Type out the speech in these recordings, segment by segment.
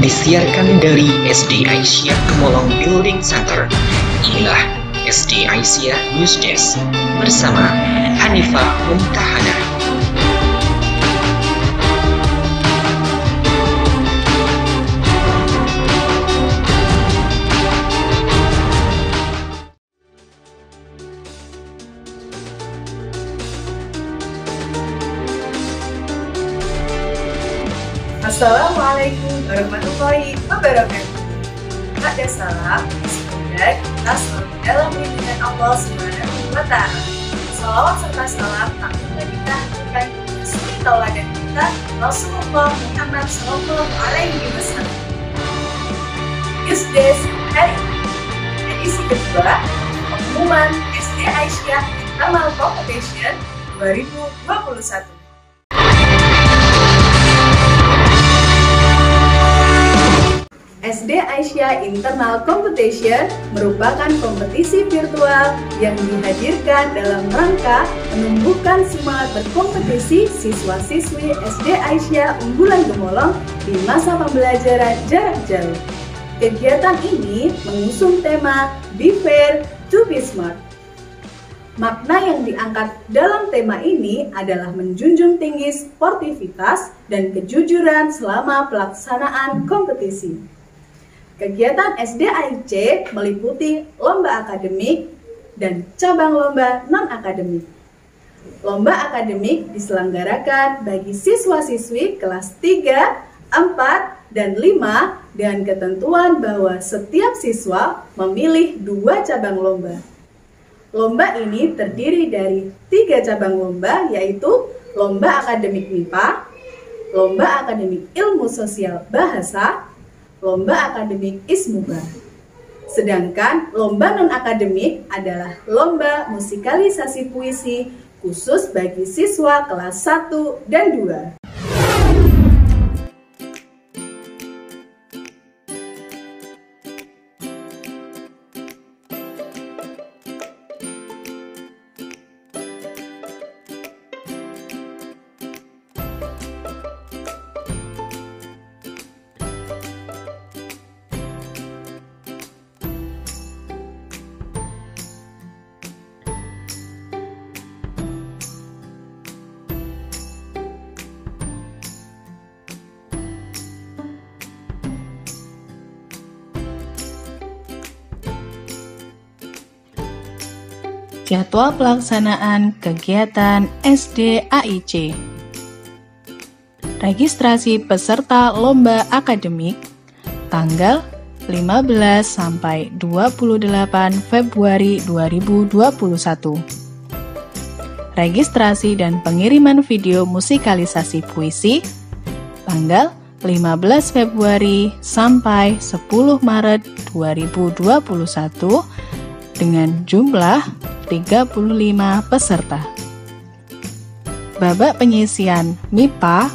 Disiarkan dari SD Aisyah Gemolong Building Center. Inilah SD Aisyah News Desk bersama Hanifah Mumtahana. Assalamualaikum warahmatullahi wabarakatuh. Ada salam, semoga kita selalu dalam lindungan Allah Subhanahu wa Ta'ala. Salawat serta salam tak lupa kita haturkan suri tauladan kita Rasulullah Muhammad Sallallahu Alaihi Wasallam. News Desk hari ini, edisi kedua pengumuman SD Aisyah Internal Competition 2021. SD Aisyah Internal Competition merupakan kompetisi virtual yang dihadirkan dalam rangka menumbuhkan semangat berkompetisi siswa-siswi SD Aisyah Unggulan Gemolong di masa pembelajaran jarak jauh. Kegiatan ini mengusung tema Be Fair to Be Smart. Makna yang diangkat dalam tema ini adalah menjunjung tinggi sportivitas dan kejujuran selama pelaksanaan kompetisi. Kegiatan SD AIC meliputi lomba akademik dan cabang lomba non-akademik. Lomba akademik diselenggarakan bagi siswa-siswi kelas 3, 4, dan 5 dengan ketentuan bahwa setiap siswa memilih 2 cabang lomba. Lomba ini terdiri dari 3 cabang lomba, yaitu lomba akademik MIPA, lomba akademik ilmu sosial bahasa, lomba akademik ISMUBA. Sedangkan lomba non-akademik adalah lomba musikalisasi puisi khusus bagi siswa kelas 1 dan 2. Jadwal pelaksanaan kegiatan SD AIC. Registrasi peserta lomba akademik tanggal 15 sampai 28 Februari 2021. Registrasi dan pengiriman video musikalisasi puisi tanggal 15 Februari sampai 10 Maret 2021 dengan jumlah 35 peserta. Babak penyisian MIPA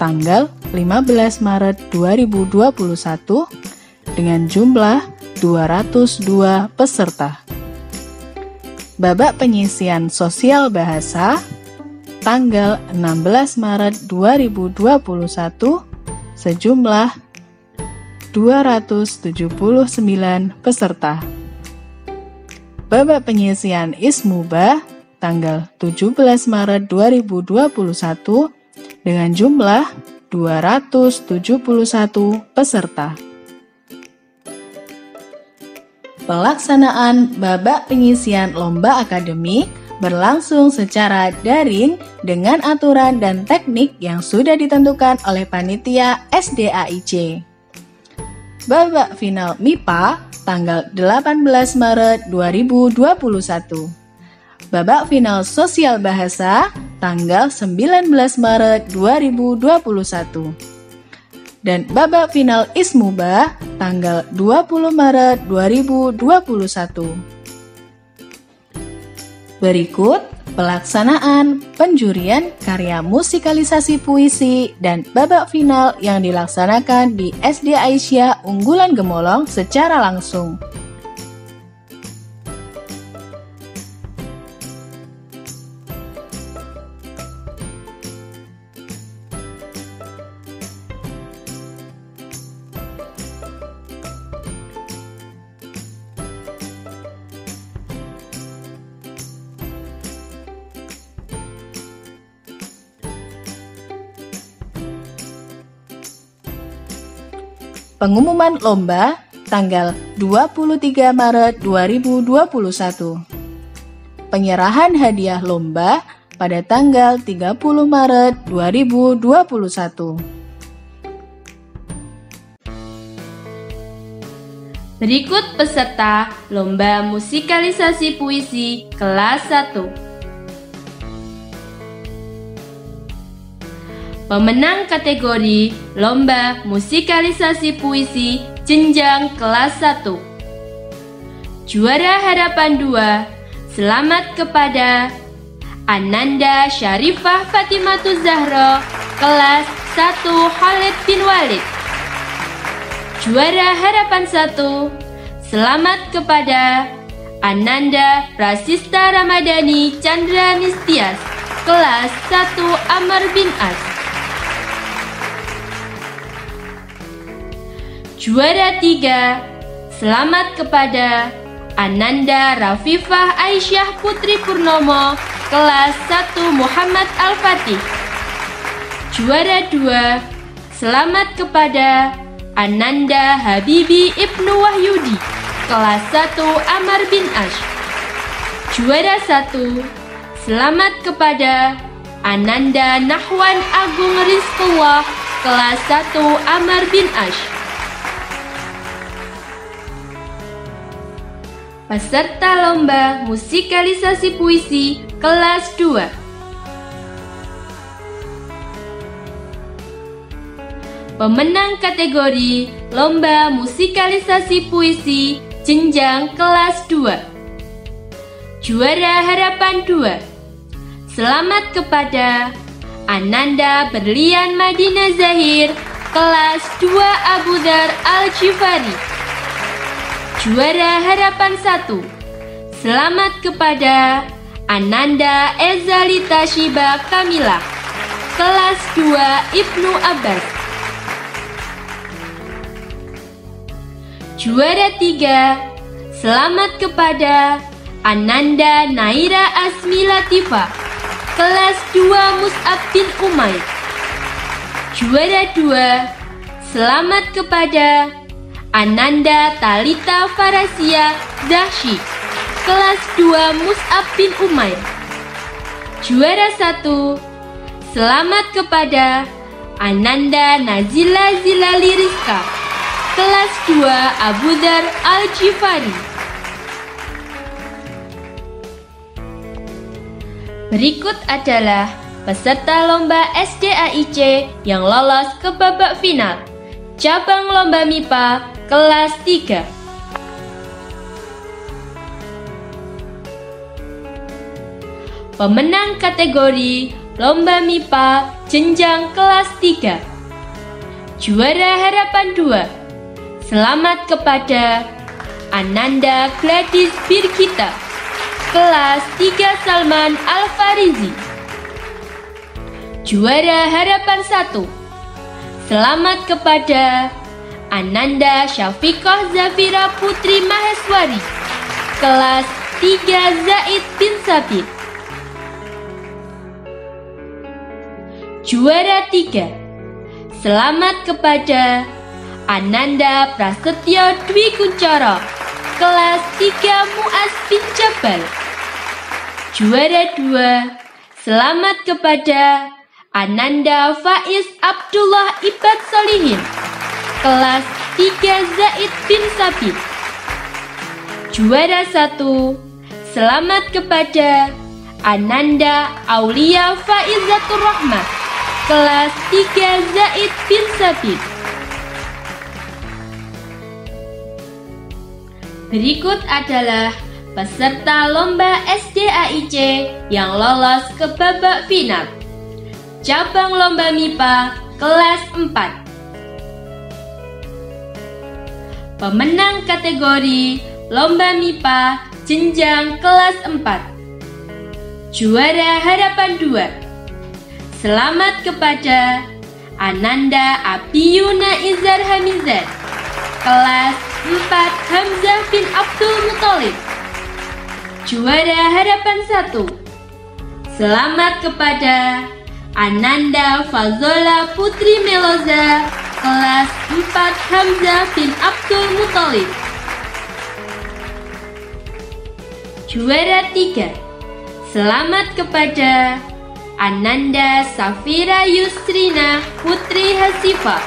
tanggal 15 Maret 2021 dengan jumlah 202 peserta. Babak penyisian sosial bahasa tanggal 16 Maret 2021 sejumlah 279 peserta. Babak penyisian ISMUBA tanggal 17 Maret 2021 dengan jumlah 271 peserta. Pelaksanaan babak penyisian lomba akademik berlangsung secara daring dengan aturan dan teknik yang sudah ditentukan oleh panitia SD AIC. Babak final MIPA tanggal 18 Maret 2021. Babak final sosial bahasa tanggal 19 Maret 2021. Dan babak final ISMUBA tanggal 20 Maret 2021. Berikut pelaksanaan penjurian karya musikalisasi puisi dan babak final yang dilaksanakan di SD Aisyah Unggulan Gemolong secara langsung. Pengumuman lomba tanggal 23 Maret 2021. Penyerahan hadiah lomba pada tanggal 30 Maret 2021. Berikut peserta lomba musikalisasi puisi kelas 1. Pemenang kategori lomba musikalisasi puisi jenjang kelas 1. Juara harapan 2, selamat kepada Ananda Syarifah Fatimatu Zahra kelas 1 Khalid bin Walid. Juara harapan 1, selamat kepada Ananda Prasista Ramadhani Chandra Nistias kelas 1 Amr bin As. Juara 3, selamat kepada Ananda Rafifah Aisyah Putri Purnomo kelas 1 Muhammad Al-Fatih. Juara 2, selamat kepada Ananda Habibi Ibnu Wahyudi kelas 1 Amr bin Ash. Juara 1, selamat kepada Ananda Nahwan Agung Rizqullah kelas 1 Amr bin Ash. Peserta lomba musikalisasi puisi kelas 2. Pemenang kategori lomba musikalisasi puisi jenjang kelas 2. Juara harapan 2, selamat kepada Ananda Berlian Madinah Zahir kelas 2 Abu Dhar Al-Jifari. Juara harapan 1, selamat kepada Ananda Ezalita Shiba Kamila kelas 2 Ibnu Abbas. Juara 3, selamat kepada Ananda Naira Asmi Latifah kelas 2 Mus'ab bin Umair. Juara 2, selamat kepada Ananda Talita Farasia Dahsyi kelas 2 Mus'ab bin Umair. Juara 1, selamat kepada Ananda Nazila Zilali Rizka kelas 2 Abu Dhar Al-Jifari. Berikut adalah peserta lomba SDAIC yang lolos ke babak final. Cabang lomba MIPA kelas 3. Pemenang kategori lomba MIPA jenjang kelas 3. Juara harapan 2, selamat kepada Ananda Gladys Birgita kelas 3 Salman Al-Farizi. Juara harapan 1, selamat kepada Ananda Syafiqah Zafira Putri Maheswari kelas 3 Zaid bin Sabit. Juara 3, selamat kepada Ananda Prasetyo Dwi Kuncoro kelas 3 Muaz bin Jabal. Juara 2, selamat kepada Ananda Faiz Abdullah Ibad Solihin kelas 3 Zaid bin Sabit. Juara 1, selamat kepada Ananda Aulia Faizatur Rahmah kelas 3 Zaid bin Sabit. Berikut adalah peserta lomba SDAIC yang lolos ke babak final. Cabang lomba MIPA kelas 4. Pemenang kategori lomba MIPA jenjang kelas 4. Juara harapan 2, selamat kepada Ananda Abiyuna Izar Hamizat kelas 4 Hamzah bin Abdul Muthalib. Juara harapan 1, selamat kepada Ananda Fazola Putri Meloza kelas 4 Hamzah bin Abdul Muthalib. Juara 3, selamat kepada Ananda Safira Yusrina Putri Hasifah,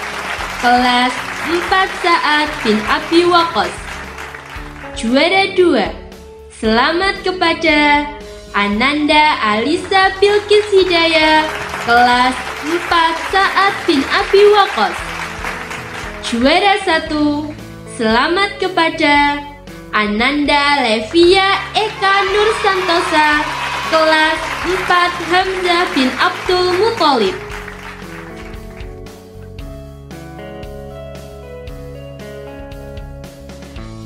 kelas 4 Sa'ad bin Abi Waqqas. Juara 2, selamat kepada Ananda Alisa Bilqis Hidayah, kelas 4 Sa'ad bin Abi Waqqas. Juara 1, selamat kepada Ananda Levia Eka Nur Santosa, kelas 4 Hamzah bin Abdul Muthalib.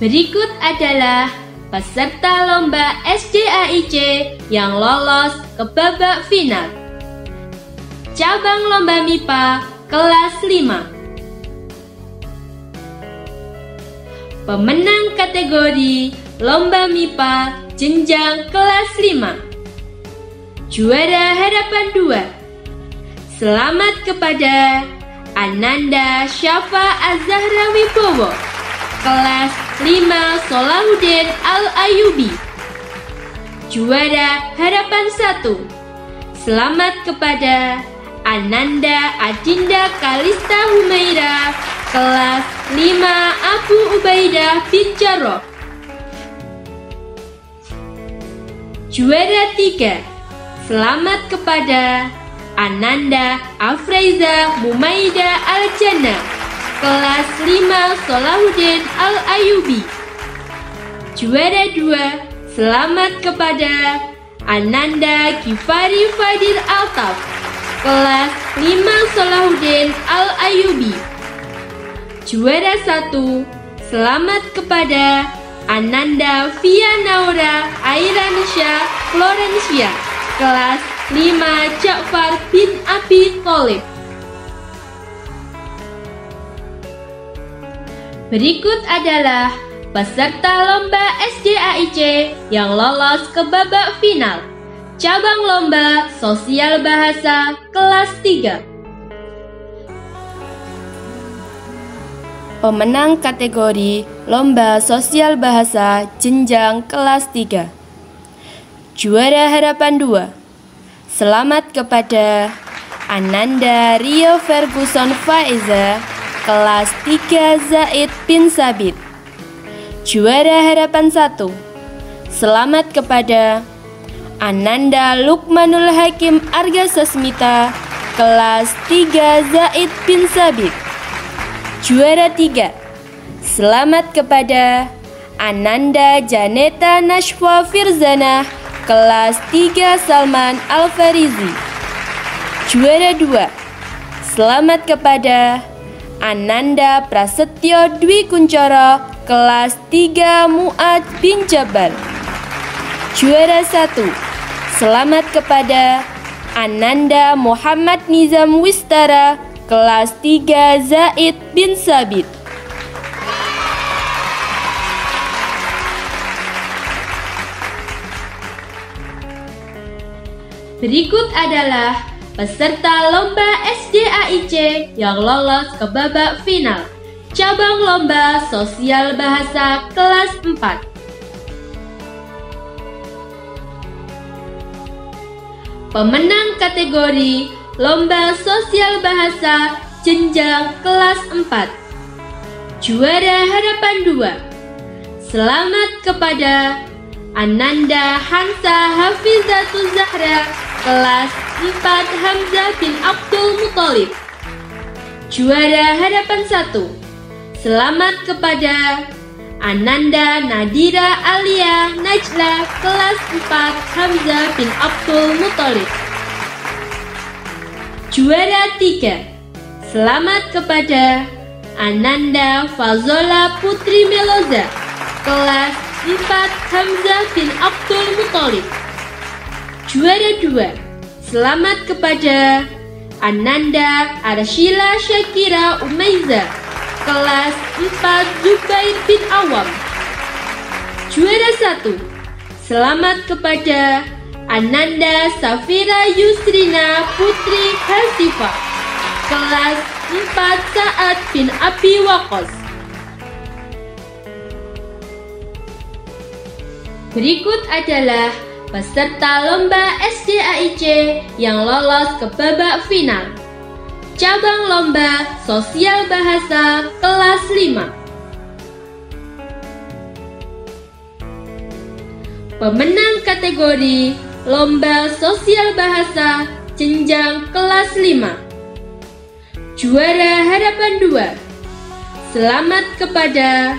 Berikut adalah peserta lomba SDAIC yang lolos ke babak final. Cabang lomba MIPA kelas 5. Pemenang kategori lomba MIPA jenjang kelas 5. Juara harapan 2. Selamat kepada Ananda Syafa Azahra Wibowo, kelas 5 Solahuddin Al-Ayubi. Juara harapan 1. Selamat kepada Ananda Adinda Kalista Humaira, kelas 5 Abu Ubaidah bin Jarrah. Juara 3. Selamat kepada Ananda Afraiza Mumaida Al-Jannah, kelas 5 Solahuddin Al-Ayubi. Juara 2. Selamat kepada Ananda Kifari Fadil Altaf, kelas 5 Solahuddin Al-Ayubi. Juara 1. Selamat kepada Ananda Via Naura Airansya Florencia, kelas 5 Ja'far bin Abi Thalib. Berikut adalah peserta lomba SDAIC yang lolos ke babak final. Cabang lomba sosial bahasa kelas 3. Pemenang kategori lomba sosial bahasa jenjang kelas 3. Juara harapan 2. Selamat kepada Ananda Rio Ferguson Faiza, kelas 3 Zaid bin Sabit. Juara harapan 1. Selamat kepada Ananda Lukmanul Hakim Arga Sasmita, kelas 3 Zaid bin Sabit. Juara 3. Selamat kepada Ananda Janeta Nashwa Firzana, kelas 3 Salman Al-Farizi. Juara 2. Selamat kepada Ananda Prasetyo Dwi Kuncoro, kelas 3 Mu'ad bin Jabal. Juara 1. Selamat kepada Ananda Muhammad Nizam Wistara, kelas 3 Zaid bin Sabit. Berikut adalah peserta lomba SDAIC yang lolos ke babak final. Cabang lomba sosial bahasa kelas 4. Pemenang kategori lomba sosial bahasa jenjang kelas 4. Juara harapan 2. Selamat kepada Ananda Hansa Hafizatul Zahra, kelas 4 Hamzah bin Abdul Muthalib. Juara harapan 1. Selamat kepada Ananda Nadira Alia Najla, kelas 4 Hamzah bin Abdul Muthalib. Juara 3. Selamat kepada Ananda Fazola Putri Meloza, kelas 4 Hamzah bin Abdul Muthalib. Juara 2. Selamat kepada Ananda Arshila Syakira Umaiza, kelas 4 Zubair bin Awam. Juara 1. Selamat kepada Ananda Safira Yusrina Putri Hasifah, kelas 4 Sa'ad bin Abi Waqqas. Berikut adalah peserta lomba SDAIC yang lolos ke babak final. Cabang lomba sosial bahasa kelas 5. Pemenang kategori lomba sosial bahasa jenjang kelas 5. Juara harapan 2. Selamat kepada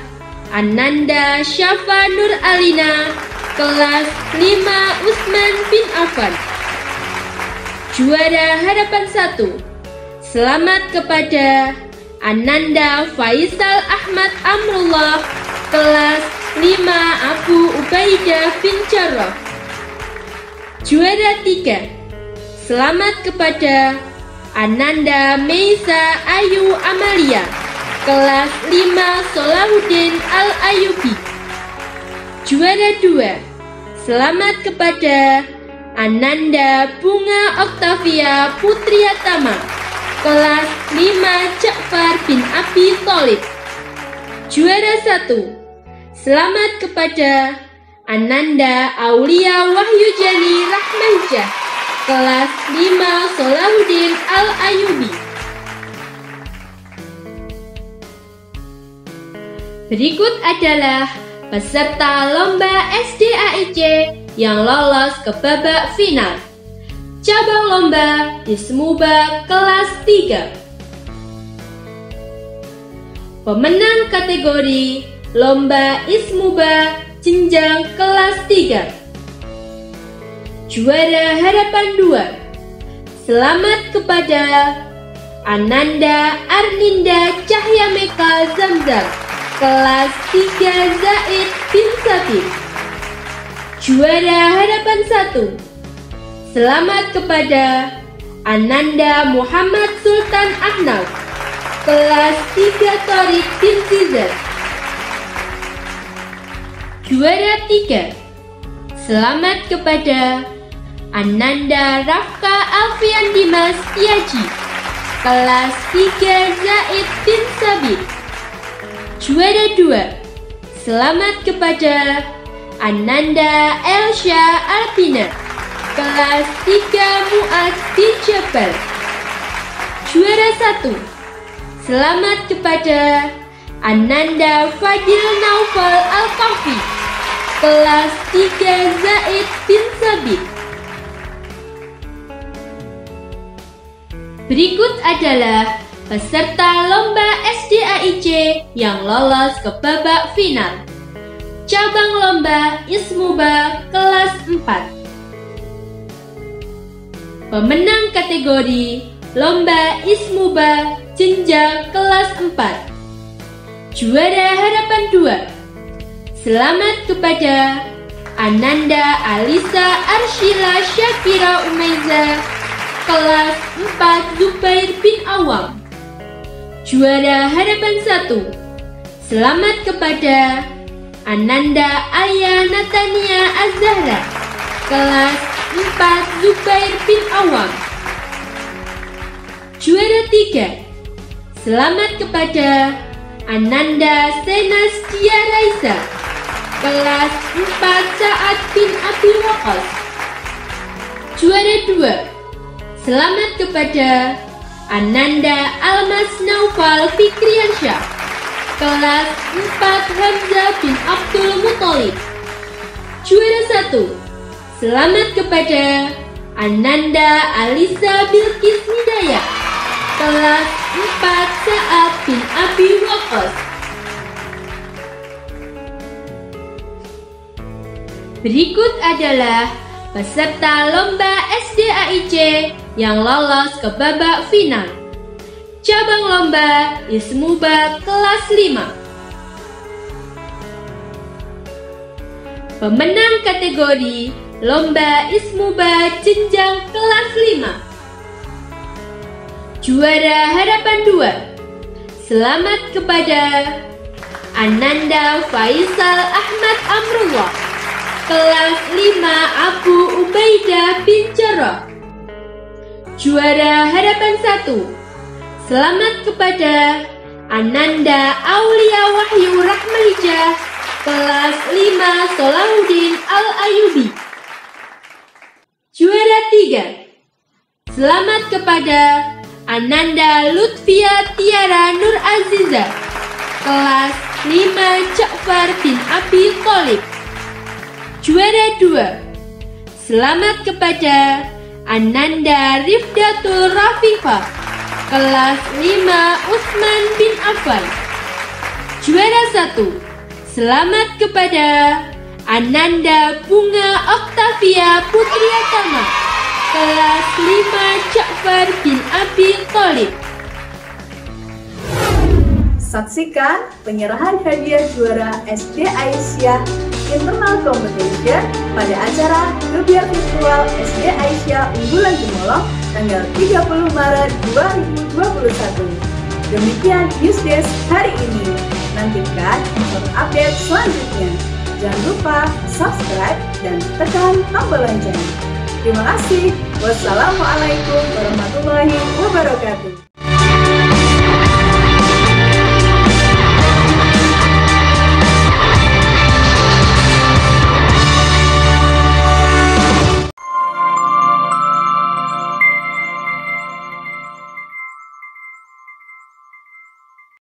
Ananda Syafa Nur Alina, kelas 5 Utsman bin Affan. Juara harapan 1. Selamat kepada Ananda Faisal Ahmad Amrullah, kelas 5 Abu Ubaidah bin Jarrah. Juara 3. Selamat kepada Ananda Meisa Ayu Amalia, kelas 5 Solahuddin Al-Ayubi. Juara 2. Selamat kepada Ananda Bunga Oktavia Putriatama, kelas 5 Ja'far bin Abi Thalib. Juara 1. Selamat kepada Ananda Aulia Wahyujani Rahmansyah, kelas 5 Solahuddin Al-Ayubi. Berikut adalah peserta lomba SDAIC yang lolos ke babak final. Cabang lomba Ismuba kelas 3. Pemenang kategori lomba Ismuba jenjang kelas 3. Juara harapan 2. Selamat kepada Ananda Arninda Cahya Meka Zamzam, kelas 3 Zaid bin Sabit. Juara harapan 1. Selamat kepada Ananda Muhammad Sultan Ahnaf, kelas 3 Tariq bin Zizar. Juara 3. Selamat kepada Ananda Rafka Alfian Dimas Tiaji, kelas 3 Zaid bin Sabit. Juara 2. Selamat kepada Ananda Elsha Alpina, kelas 3 Mu'ad bin Jabal. Juara 1. Selamat kepada Ananda Fadil Naufal Al-Kahfi, kelas 3 Zaid bin Sabit. Berikut adalah peserta lomba SDAIC yang lolos ke babak final. Cabang lomba Ismuba kelas 4. Pemenang kategori lomba Ismuba jenjang kelas 4. Juara harapan 2. Selamat kepada Ananda Alisa Arshila Syakira Umeza, kelas 4 Zubair bin Awam. Juara harapan 1. Selamat kepada Ananda Aya Natania Az-Zahra, kelas 4 Zubair bin Awam. Juara 3. Selamat kepada Ananda Senastia Raisa, kelas 4 Sa'ad bin Abi Waqqas. Juara 2. Selamat kepada Ananda Almas Naufal Fikriansyah, kelas 4 Hamzah bin Abdul Muthalib. Juara 1. Selamat kepada Ananda Alisa Bilqis Hidayah, kelas 4 Sa'ad bin Abi Waqqas. Berikut adalah peserta lomba SDAIC yang lolos ke babak final. Cabang lomba Ismuba kelas 5. Pemenang kategori lomba Ismuba jenjang kelas 5. Juara harapan 2. Selamat kepada Ananda Faisal Ahmad Amrullah, kelas 5 Abu Ubaidah bin Jarrah. Juara harapan 1. Selamat kepada Ananda Aulia Wahyu Rahmalijah, kelas 5 Solahuddin Al-Ayubi. Juara 3. Selamat kepada Ananda Lutfia Tiara Nur Aziza, kelas 5 Ja'far bin Abi Thalib. Juara 2. Selamat kepada Ananda Rifdatul Rafifah, kelas 5 Utsman bin Affan. Juara 1. Selamat kepada Ananda Bunga Oktavia Putriatama, kelas 5 Ja'far bin Abi Thalib. Saksikan penyerahan hadiah juara SD Aisyah Internal Competition pada acara Gebiar Virtual SD Aisyah Unggulan Gemolong tanggal 30 Maret 2021. Demikian Newsdesk hari ini. Nantikan update selanjutnya. Jangan lupa subscribe dan tekan tombol lonceng. Terima kasih. Wassalamualaikum warahmatullahi wabarakatuh.